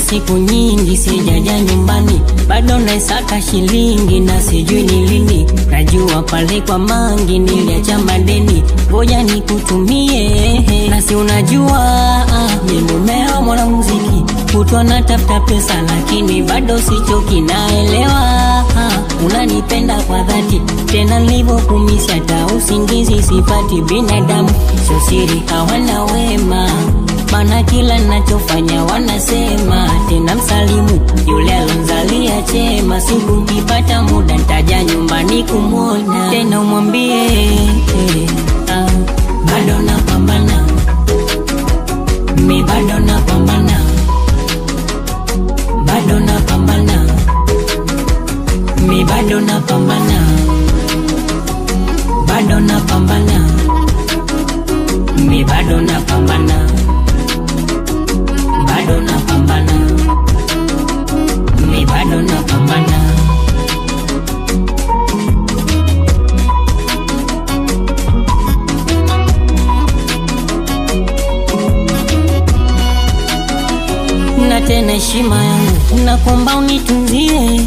siku nyingi sijaja nyumbani, bado naisaka shilingi na sijui ni lini. Najua pale kwa mangi niliacha madeni, ngoja nikutumie. Na si unajua mimi mumeo mwanamuziki, kutwa natafuta pesa lakini bado sichoki. Naelewa unanipenda kwa dhati, tena nilivyokumisi hata usingizi sipati. Binadamu sio siri, hawana wema, maana kila nachofanya wanasema. Tena msalimu yule alonzalia chema, siku nikipata muda nitaja nyumbani kumwona. Tena umwambie bado napambana, mi bado napambana, bado napambana, mi bado napambana, bado napambana, mi bado napambana, bado napambana, mi bado napambana. Na tena heshima yangu nakuomba unitunzie,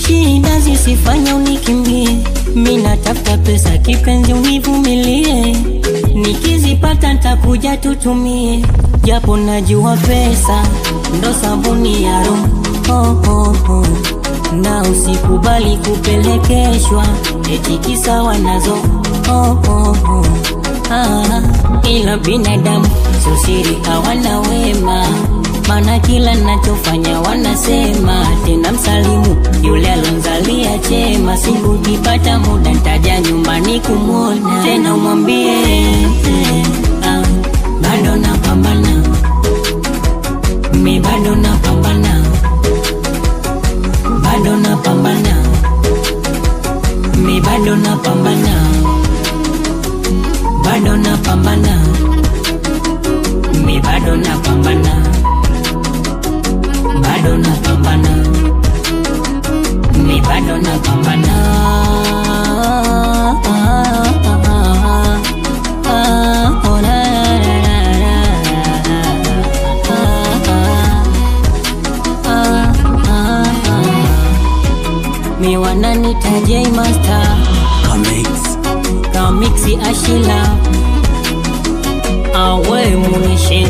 shida zisifanye unikimbie. Mimi natafuta pesa kipenzi, univumilie, nikizipata nitakuja tutumie. Japo najua pesa ndo sabuni ya roho, na usikubali kupelekeshwa eti kisa wanazo ila binadamu sio siri, hawana wema, maana kila nachofanya wanasema. Tena msalimu yule alonzalia chema, siku nikipata muda nitaja nyumbani kumwona. Tena umwambie bado napambana, mi bado napambana, bado napambana, mi bado napambana, bado napambana, mi bado napambana, bado napambana, mi bado napambana. Mi wananita J Master Kamixi Ashila awe munishin.